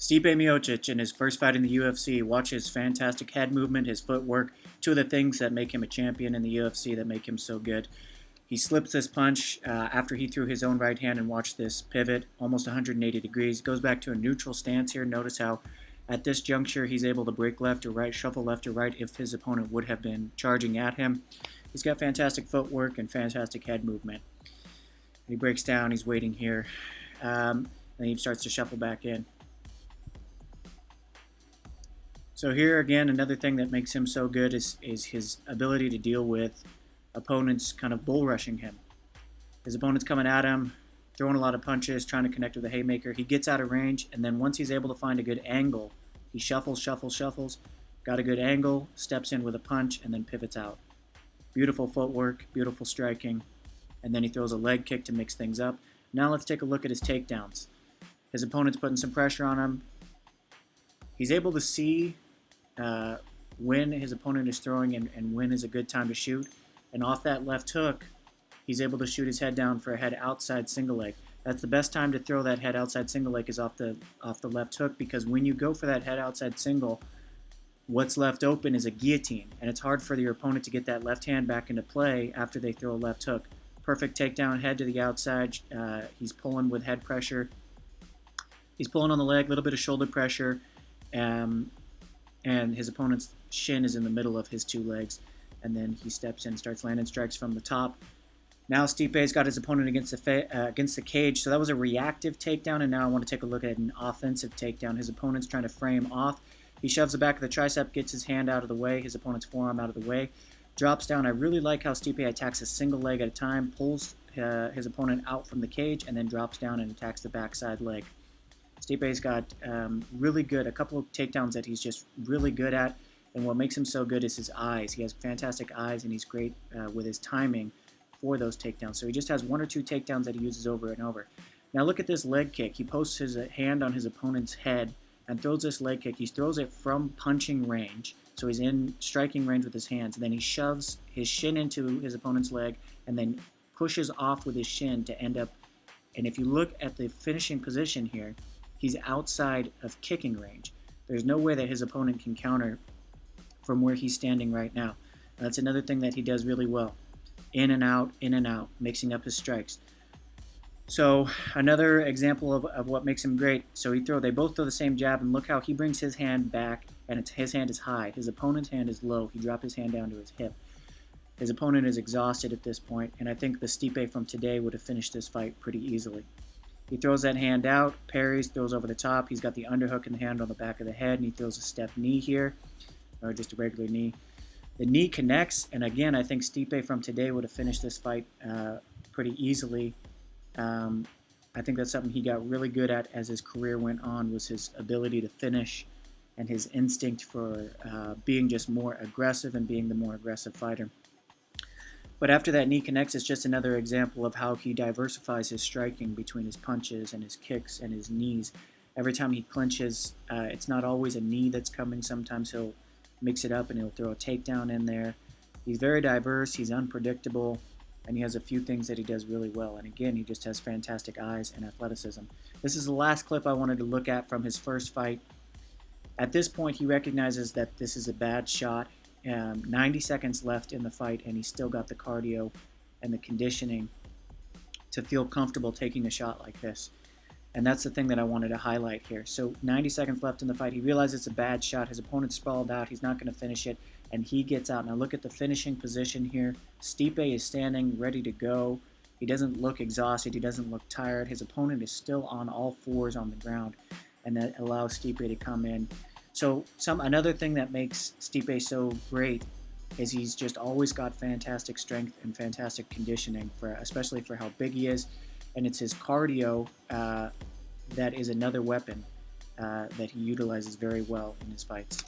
Stipe Miocic in his first fight in the UFC, watch his fantastic head movement, his footwork, two of the things that make him a champion in the UFC that make him so good. He slips this punch after he threw his own right hand and watched this pivot almost 180 degrees. Goes back to a neutral stance here. Notice how at this juncture he's able to break left or right, shuffle left or right if his opponent would have been charging at him. He's got fantastic footwork and fantastic head movement. And he breaks down, he's waiting here. Then he starts to shuffle back in. So here again, another thing that makes him so good is his ability to deal with opponents kind of bull rushing him. His opponent's coming at him, throwing a lot of punches, trying to connect with a haymaker. He gets out of range, and then once he's able to find a good angle, he shuffles, got a good angle, steps in with a punch, and then pivots out. Beautiful footwork, beautiful striking, and then he throws a leg kick to mix things up. Now let's take a look at his takedowns. His opponent's putting some pressure on him. He's able to see when his opponent is throwing and when is a good time to shoot. And off that left hook, he's able to shoot his head down for a head outside single leg. That's the best time to throw that head outside single leg is off the left hook, because when you go for that head outside single, what's left open is a guillotine, and it's hard for your opponent to get that left hand back into play after they throw a left hook. Perfect takedown, head to the outside. He's pulling with head pressure. He's pulling on the leg, a little bit of shoulder pressure. And his opponent's shin is in the middle of his two legs, and then he steps in, starts landing strikes from the top. Now Stipe's got his opponent against the cage, so that was a reactive takedown, and now I want to take a look at an offensive takedown. His opponent's trying to frame off. He shoves the back of the tricep, gets his hand out of the way, his opponent's forearm out of the way, drops down. I really like how Stipe attacks a single leg at a time, pulls his opponent out from the cage, and then drops down and attacks the backside leg. Stipe's got really good, a couple of takedowns that he's just really good at, and what makes him so good is his eyes. He has fantastic eyes, and he's great with his timing for those takedowns. So he just has one or two takedowns that he uses over and over. Now look at this leg kick. He posts his hand on his opponent's head and throws this leg kick. He throws it from punching range, so he's in striking range with his hands, and then he shoves his shin into his opponent's leg and then pushes off with his shin to end up, and if you look at the finishing position here, he's outside of kicking range. There's no way that his opponent can counter from where he's standing right now. That's another thing that he does really well. In and out, mixing up his strikes. So another example of what makes him great. So they both throw the same jab, and look how he brings his hand back, and his hand is high. His opponent's hand is low. He dropped his hand down to his hip. His opponent is exhausted at this point, and I think the Stipe from today would have finished this fight pretty easily. He throws that hand out, parries, throws over the top. He's got the underhook in the hand on the back of the head, and he throws a step knee here, or just a regular knee. The knee connects, and again, I think Stipe from today would have finished this fight pretty easily. I think that's something he got really good at as his career went on, was his ability to finish and his instinct for being just more aggressive and being the more aggressive fighter. But after that knee connects, it's just another example of how he diversifies his striking between his punches and his kicks and his knees. Every time he clinches, it's not always a knee that's coming. Sometimes he'll mix it up and he'll throw a takedown in there. He's very diverse, he's unpredictable, and he has a few things that he does really well. And again, he just has fantastic eyes and athleticism. This is the last clip I wanted to look at from his first fight. At this point, he recognizes that this is a bad shot. 90 seconds left in the fight, and he's still got the cardio and the conditioning to feel comfortable taking a shot like this. And that's the thing that I wanted to highlight here. So 90 seconds left in the fight. He realizes it's a bad shot. His opponent's sprawled out. He's not going to finish it, and he gets out. Now look at the finishing position here. Stipe is standing ready to go. He doesn't look exhausted. He doesn't look tired. His opponent is still on all fours on the ground, and that allows Stipe to come in. So another thing that makes Stipe so great is he's just always got fantastic strength and fantastic conditioning, especially for how big he is. And it's his cardio that is another weapon that he utilizes very well in his fights.